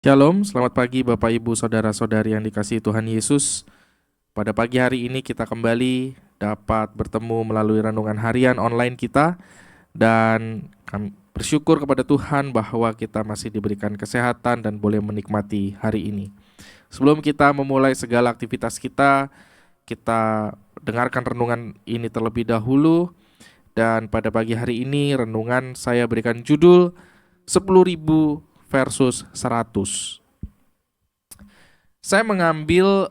Shalom, selamat pagi Bapak Ibu Saudara-saudari yang dikasihi Tuhan Yesus. Pada pagi hari ini kita kembali dapat bertemu melalui renungan harian online kita. Dan kami bersyukur kepada Tuhan bahwa kita masih diberikan kesehatan dan boleh menikmati hari ini. Sebelum kita memulai segala aktivitas kita dengarkan renungan ini terlebih dahulu. Dan pada pagi hari ini renungan saya berikan judul 10.000 versus 100. Saya mengambil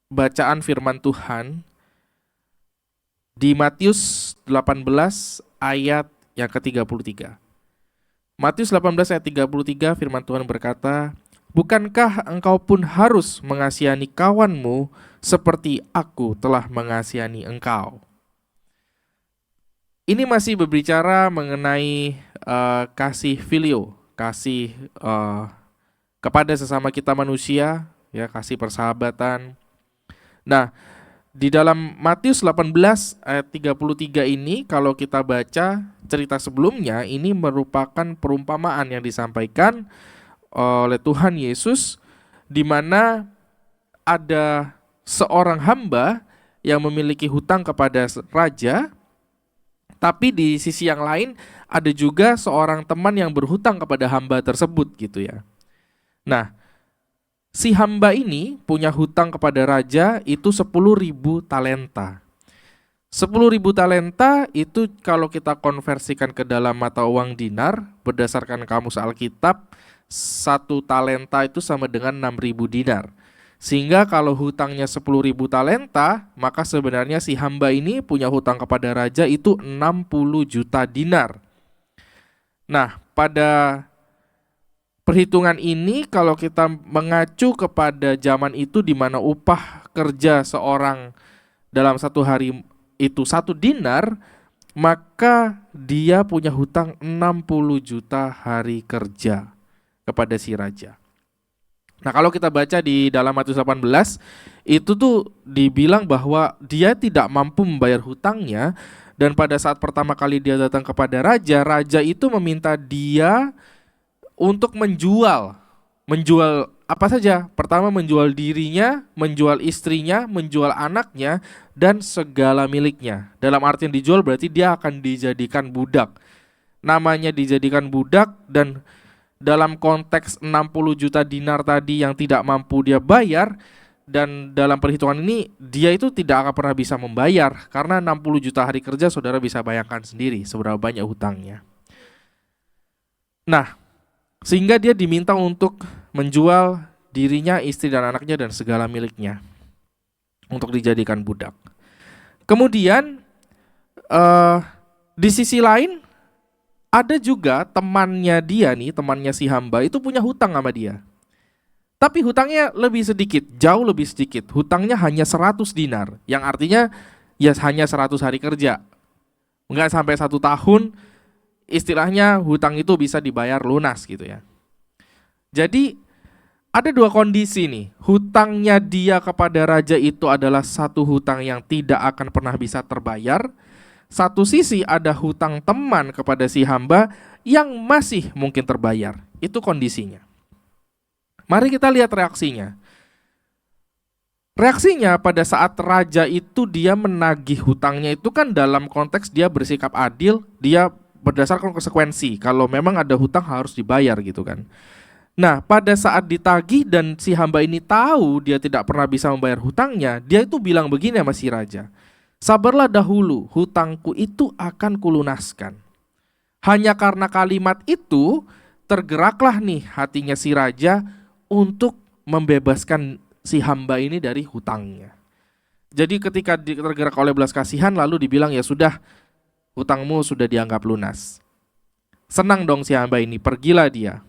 bacaan firman Tuhan di Matius 18 ayat yang ke-33. Matius 18 ayat 33 firman Tuhan berkata, "Bukankah engkau pun harus mengasihani kawanmu seperti aku telah mengasihani engkau?" Ini masih berbicara mengenai kasih filio, kasih kepada sesama kita manusia, ya, kasih persahabatan. Nah, di dalam Matius 18 ayat 33 ini kalau kita baca cerita sebelumnya, ini merupakan perumpamaan yang disampaikan oleh Tuhan Yesus, di mana ada seorang hamba yang memiliki hutang kepada raja. Tapi di sisi yang lain ada juga seorang teman yang berhutang kepada hamba tersebut gitu ya. Nah, si hamba ini punya hutang kepada raja itu 10.000 talenta. 10.000 talenta itu kalau kita konversikan ke dalam mata uang dinar, berdasarkan kamus Alkitab, 1 talenta itu sama dengan 6.000 dinar. Sehingga kalau hutangnya 10.000 talenta, maka sebenarnya si hamba ini punya hutang kepada raja itu 60 juta dinar. Nah, pada perhitungan ini kalau kita mengacu kepada zaman itu di mana upah kerja seorang dalam satu hari itu 1 dinar, maka dia punya hutang 60 juta hari kerja kepada si raja. Nah, kalau kita baca di dalam Matius 18, itu tuh dibilang bahwa dia tidak mampu membayar hutangnya, dan pada saat pertama kali dia datang kepada raja, raja itu meminta dia untuk menjual apa saja. Pertama, menjual dirinya, menjual istrinya, menjual anaknya, dan segala miliknya. Dalam artian dijual berarti dia akan dijadikan budak. Namanya dijadikan budak, dan dalam konteks 60 juta dinar tadi yang tidak mampu dia bayar, dan dalam perhitungan ini dia itu tidak akan pernah bisa membayar, karena 60 juta hari kerja saudara bisa bayangkan sendiri seberapa banyak hutangnya. Nah, sehingga dia diminta untuk menjual dirinya, istri dan anaknya dan segala miliknya untuk dijadikan budak. Kemudian di sisi lain ada juga temannya dia nih, temannya si hamba itu punya hutang sama dia. Tapi hutangnya lebih sedikit, jauh lebih sedikit. Hutangnya hanya 100 dinar, yang artinya ya hanya 100 hari kerja. Enggak sampai 1 tahun, istilahnya hutang itu bisa dibayar lunas gitu ya. Jadi ada 2 kondisi nih. Hutangnya dia kepada raja itu adalah satu hutang yang tidak akan pernah bisa terbayar. Satu sisi ada hutang teman kepada si hamba yang masih mungkin terbayar. Itu kondisinya. Mari kita lihat reaksinya. Reaksinya pada saat raja itu dia menagih hutangnya itu kan dalam konteks dia bersikap adil, dia berdasarkan konsekuensi. Kalau memang ada hutang harus dibayar gitu kan. Nah, pada saat ditagih dan si hamba ini tahu dia tidak pernah bisa membayar hutangnya, dia itu bilang begini sama si raja, "Sabarlah dahulu, hutangku itu akan kulunaskan." Hanya karena kalimat itu, tergeraklah nih hatinya si raja untuk membebaskan si hamba ini dari hutangnya. Jadi ketika tergerak oleh belas kasihan, lalu dibilang, "Ya sudah, hutangmu sudah dianggap lunas." Senang dong si hamba ini, pergilah dia.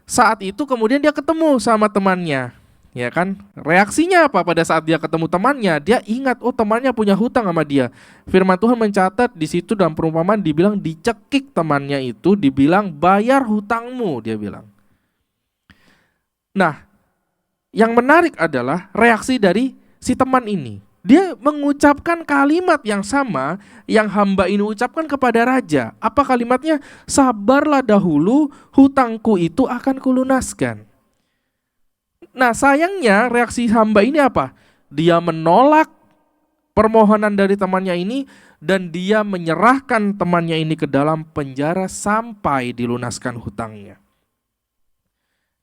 Saat itu kemudian dia ketemu sama temannya. Ya kan? Reaksinya apa pada saat dia ketemu temannya? Dia ingat, oh temannya punya hutang sama dia. Firman Tuhan mencatat di situ dalam perumpamaan dibilang dicekik temannya itu, dibilang bayar hutangmu, dia bilang. Nah, yang menarik adalah reaksi dari si teman ini. Dia mengucapkan kalimat yang sama yang hamba ini ucapkan kepada raja. Apa kalimatnya? Sabarlah dahulu, hutangku itu akan kulunaskan. Nah, sayangnya reaksi hamba ini apa? Dia menolak permohonan dari temannya ini dan dia menyerahkan temannya ini ke dalam penjara sampai dilunaskan hutangnya.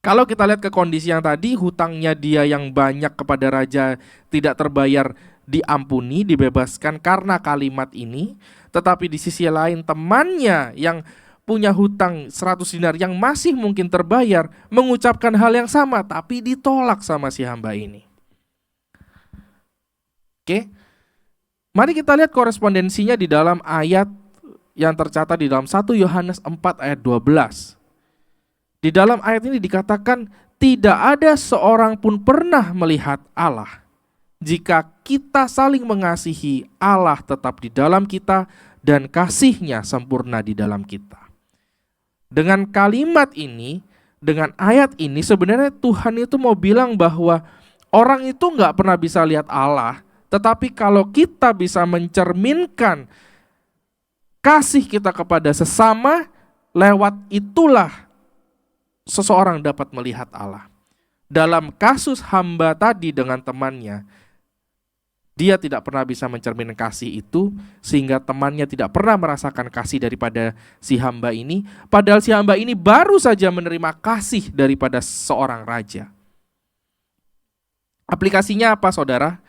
Kalau kita lihat ke kondisi yang tadi, hutangnya dia yang banyak kepada raja tidak terbayar, diampuni, dibebaskan karena kalimat ini. Tetapi di sisi lain temannya yang punya hutang 100 dinar yang masih mungkin terbayar mengucapkan hal yang sama tapi ditolak sama si hamba ini. Oke. Mari kita lihat korespondensinya di dalam ayat yang tercatat di dalam 1 Yohanes 4 ayat 12. Di dalam ayat ini dikatakan, tidak ada seorang pun pernah melihat Allah. Jika kita saling mengasihi, Allah tetap di dalam kita dan kasih-Nya sempurna di dalam kita. Dengan kalimat ini, dengan ayat ini, sebenarnya Tuhan itu mau bilang bahwa orang itu nggak pernah bisa lihat Allah, tetapi kalau kita bisa mencerminkan kasih kita kepada sesama, lewat itulah seseorang dapat melihat Allah. Dalam kasus hamba tadi dengan temannya, dia tidak pernah bisa mencerminkan kasih itu, sehingga temannya tidak pernah merasakan kasih daripada si hamba ini, padahal si hamba ini baru saja menerima kasih daripada seorang raja. Aplikasinya apa, saudara?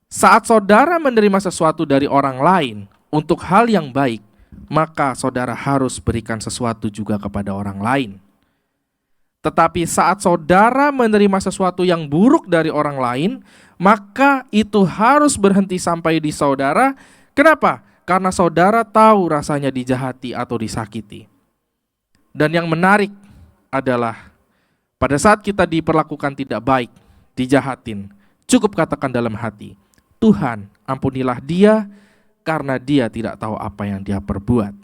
Saat saudara menerima sesuatu dari orang lain untuk hal yang baik, maka saudara harus berikan sesuatu juga kepada orang lain. Tetapi saat saudara menerima sesuatu yang buruk dari orang lain, maka itu harus berhenti sampai di saudara. Kenapa? Karena saudara tahu rasanya dijahati atau disakiti. Dan yang menarik adalah pada saat kita diperlakukan tidak baik, dijahatin, cukup katakan dalam hati, Tuhan, ampunilah dia karena dia tidak tahu apa yang dia perbuat.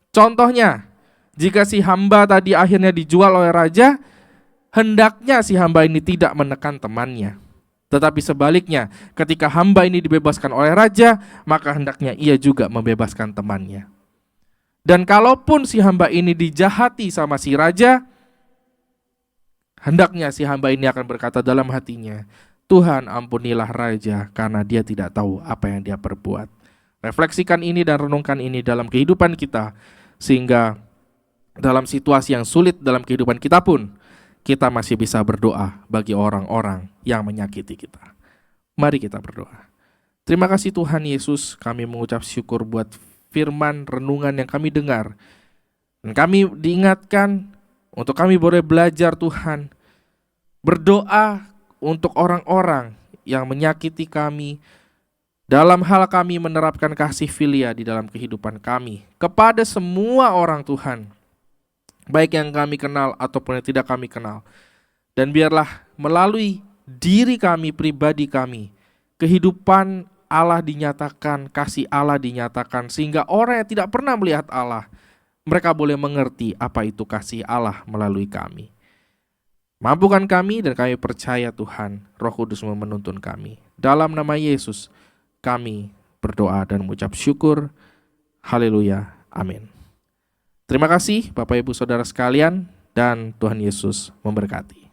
Contohnya, jika si hamba tadi akhirnya dijual oleh raja, hendaknya si hamba ini tidak menekan temannya. Tetapi sebaliknya, ketika hamba ini dibebaskan oleh raja, maka hendaknya ia juga membebaskan temannya. Dan kalaupun si hamba ini dijahati sama si raja, hendaknya si hamba ini akan berkata dalam hatinya, Tuhan, ampunilah raja karena dia tidak tahu apa yang dia perbuat. Refleksikan ini dan renungkan ini dalam kehidupan kita, sehingga dalam situasi yang sulit dalam kehidupan kita pun, kita masih bisa berdoa bagi orang-orang yang menyakiti kita. Mari kita berdoa. Terima kasih Tuhan Yesus, kami mengucap syukur buat firman renungan yang kami dengar. Dan kami diingatkan untuk kami boleh belajar Tuhan, berdoa untuk orang-orang yang menyakiti kami, dalam hal kami menerapkan kasih filia di dalam kehidupan kami, kepada semua orang Tuhan, baik yang kami kenal ataupun yang tidak kami kenal. Dan biarlah melalui diri kami, pribadi kami, kehidupan Allah dinyatakan, kasih Allah dinyatakan, sehingga orang yang tidak pernah melihat Allah, mereka boleh mengerti apa itu kasih Allah melalui kami. Mampukan kami dan kami percaya Tuhan, Roh Kudus menuntun kami. Dalam nama Yesus, kami berdoa dan mengucap syukur. Haleluya. Amin. Terima kasih Bapak Ibu Saudara sekalian, dan Tuhan Yesus memberkati.